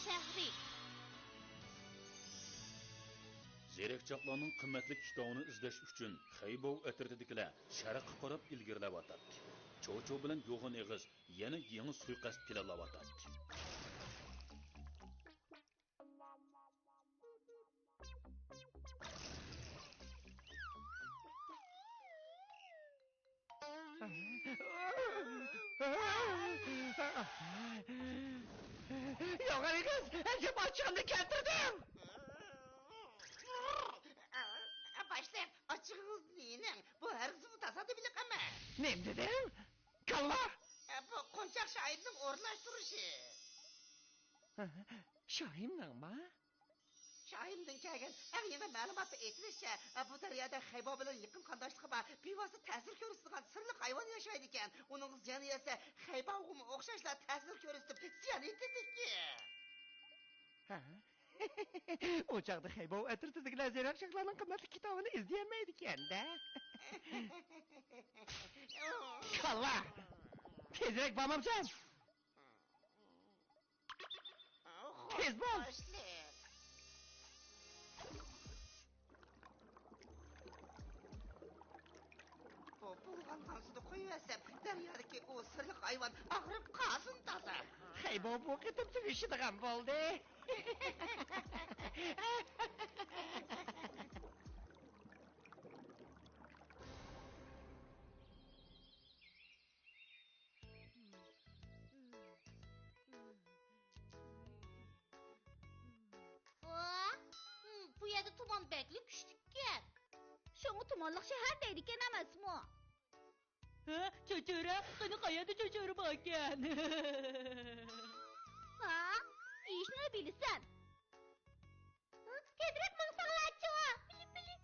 shahri. Zerekçaqlarning qimmatli kitobini izlash uchun Xaybov atritidagilar sharqqa qarab ilgirlayotadi. Cho'cho bilan yo'g'in eg'iz yana yangi suiqasd planlayotadi. Yo'g'on eg'iz, ancha ochig'imni keltirdim. Başlayın, açığınız neyinin? Bu hırsızı tasadıbilik ama. Ne dedim? Kalla. Bu Konçak şahidinin ornaştırışı. Şahimden mi? Şahimden kelgen, en yeni malumatı etmişse, bu deryada Xeybo bilen yakın kandaşlığı var. Bivası təsir körüstüğün sırlı hayvan yaşaydı iken, onun ziyanı ise Xeybo oğumu okşaşla təsir körüstüp ziyan ettirdik ki. Ocaqda Xeybo atritidagilar Zerekçaqlarning qimmatli kitobini izleyemeydi ekan-da. Kalla. Tezrek bormamsan? Tez bol. Bu bulğandan suda koyuversem, deryadaki o sırlık hayvan ağırıp kalsın taza. Xeybo bu qitim tugishadigan bo'ldi. Bu yerda tuman bekli küçükken. Şoňa tumanlyk şäher deydiken emasmy? Ha, çocuğura, qani qayerda çocuğu bor ekan? Ha? İşini bilirsen. Tezrek maňsaňlaçy. Bili.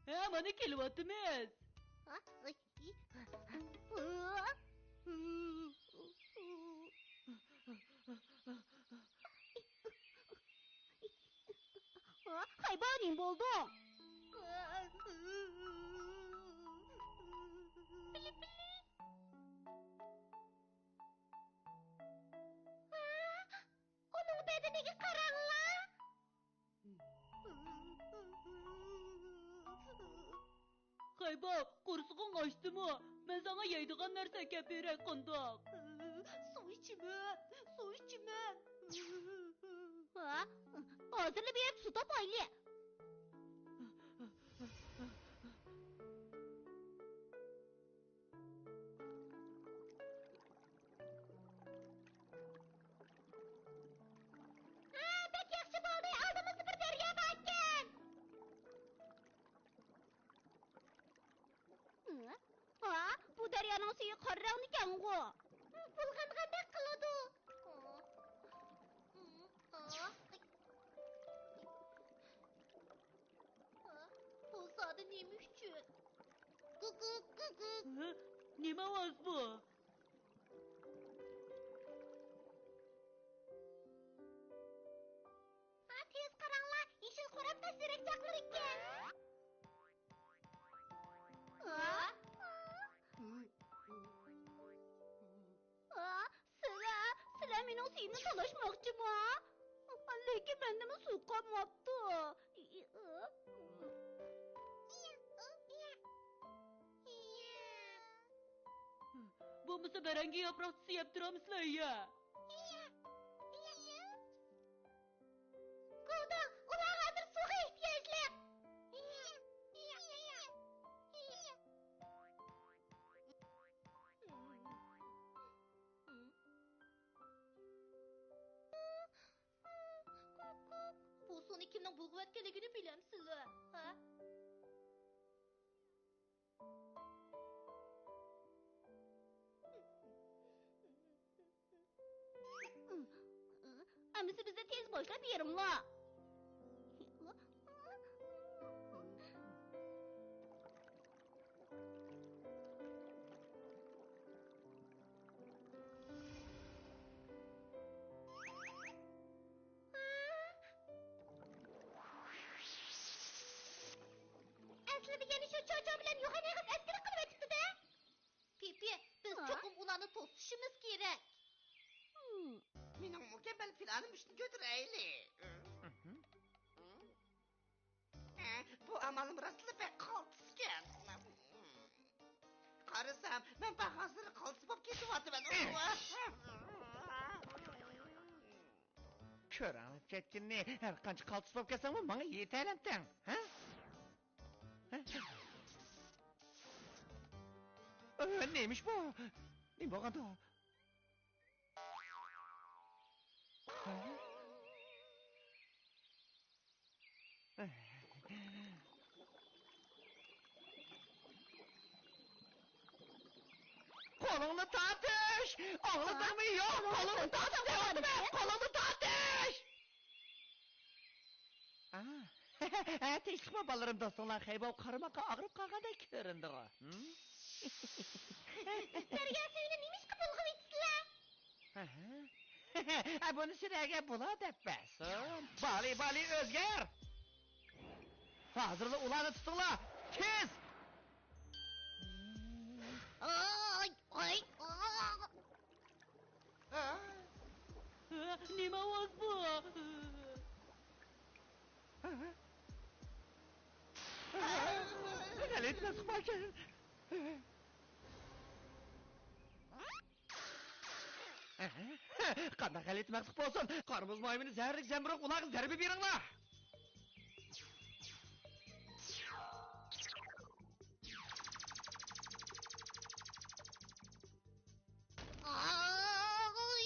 Ha, mana kelyapmiz. Ha? Haybaning boldum. Bili. Onun bedeniga qaranglar. Xaybo, qursig'ing ochdimi? Men sana yeydigan narsa kelib beray qandoq? Suv ichaman. Ha? Hozirli berib suv topayli. Bek yaxshi bo'ldi. Oldimizda bir daryo bor ekan. Ha? Bu daryoning suvi qorrang ekan-ku. Bulg'angandek qiladi. Bu soda nima uchun? Ha? Nima ovoz bu? Tez qaranglar, yeshil qo'rabda Zerekçaqlar ekan. Sizlar mening suyimni talashmoqchimi? Lekin mendami suv qolmabdi. Bo'lmasa barangi yaproq siyab turamizlar ya. Qoldi, ular hozir suvga ehtiyojli. Bu suvni kimning bulg'ayotganligini bilamsizlar, ha? Amisi bizda tez boshlab beringlar. Aslida yana shu cho'cho bilan yo'g'on eg'iz askari qilib o'tibdi-da. Pipi, biz cho'qim ularni to'sishimiz kerak. anam üstüne götüreyli. Bu amalım rastlı pek kaltısken. Karısam, ben bak hazır kaltısı bop kesivatı ben. Kör anı ketkinni, her qancha qaltis bo'lib kelsanmi, menga yetaylantang, ha? Neymiş bu? Ne bo'lganda? Kolunu tartış! Anladın mı? Yok! Kolunu tartış! Devam et! Kolunu tartış! Tinchlik bolalarım do'stlar, Xeybob qarmoqqa og'rib qolgandek ko'rindi o. Sizlarga suyni nemish qilib bulg'aytsizlar? Buni siraga bo'la debbasin. Bali o'zgar! Hozirda ularni tutinglar! Tez! Oy, oy, Nima ovoz bu? Galitmas qolgan. Qanday galitmas bo'lsin? Qarmuz moymini zarlik zambiroq ularga zarba beringlar. oy.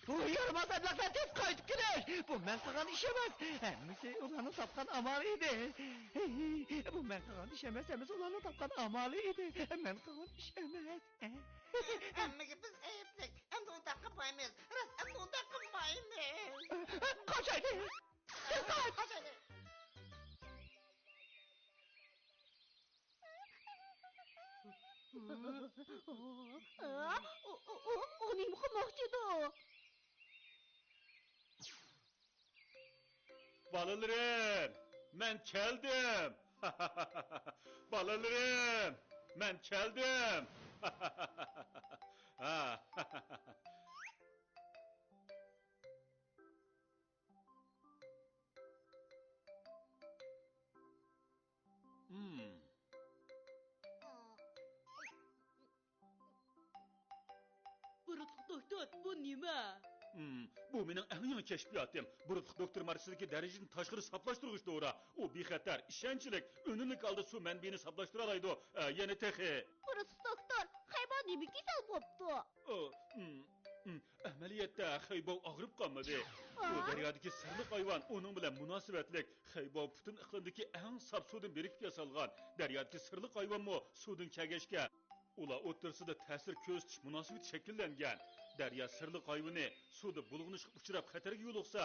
Bu yaramaz ablaklar tez qaytib kelish. Bu men qilgan ish emas. Hammasi ularni topgan amali edi. Bu men qilgan ish emas, hammasi ularni topgan amali edi. Men qilgan ish emas. Hammaga biz ayıplık. Hem de onu takılmayız. Rast hem de onu takılmayız. Qochaydi. Tez qayt. Hadi. O nima qilmoqchidi? Balalarım, ben keldim. Balalarım, ben keldim. Hmm. Buruqluq doktor, bu nima? Bu mening eng yangi kashfiyotim. Burutliq doktor marsidagi darajani tashqari saplashtirg'ich to'g'ri. U bexatar, ishonchlik, unumli holda suv manbaini saplashtirib oladi. Yana texi. Burası doktor. Hayvan nima kasal bo'pti? Amaliyotda Xeybov og'rib qolmadi. Bu daryodagi sirli hayvon uning bilan munosabatlik. Xeybov butun iqlimdagi eng saf suvdan berkib yasalgan. Daryodagi sirli hayvonmi suvdan chagashga. Ular o'rtasida ta'sir ko'rsatish munosabati shakllangan. Daryo sirli hayvoni suvda bulg'anishga uchrab xatarga yo'liqsa,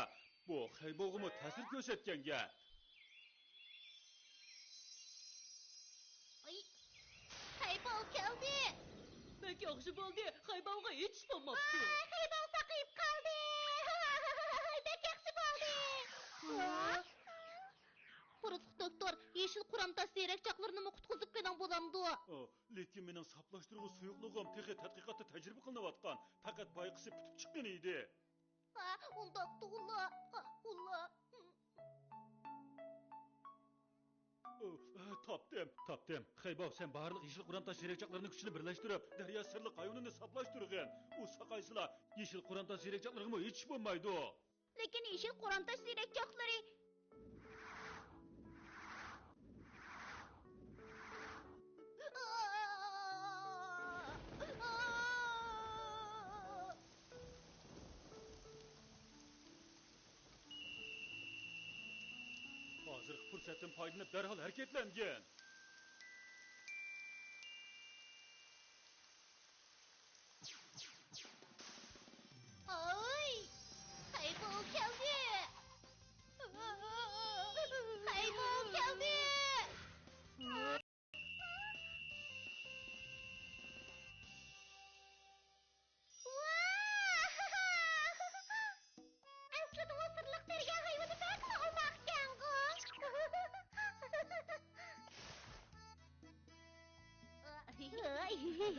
bu Xeybovga ta'sir ko'rsatgan gap. Hayvan keldi. Bek yaxshi bo'ldi. Xaybovga hech bo'lmabdi. Hayvan saqayib qoldi. Bek yaxshi bo'ldi. Burası doktor. Yeşil Quramtaş seyrekçaklarını mı qutqizib qo'ygan bo'lamdi? Lekin mening saplashtiruvchi suyuqligim texi tadqiqotda tajriba qilinayotgan. Faqat bayqisi bitib chiqqan edi. Unda ulla. Topdim. Xeybov, sen barliq Yeşil Quramtaş seyrekçaklarini kuchini birlashtirib, daryo sirli hayvonini saplashtirgan. U saqaysizlar Yeşil Quramtaş seyrekçaklariga hech bo'lmaydi. Lekin Yeşil Quramtaş seyrekçakları Hozirgi fursatdan foydalanib darhol harakatlangan. Ay! Hayvan geldi! Hayvan geldi! Aslında o sırlık Xeyri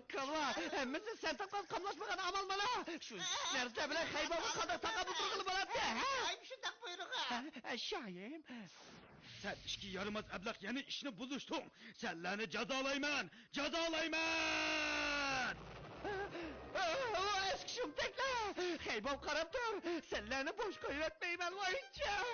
Kavla, hemmisi sen tapkan kamlaşmagan amal mana. Şu nerede bile haybabı kadar takabı turgulu baladı. Ayım şundak buyruğa. Şahim. Sen işki yaramaz ablak yani işini buluştun. Senlerini cezalayman, cezalayman! O eski şumtekle. Haybab karab dur. Senlerini boş koyuvetmeyim ben vayınca.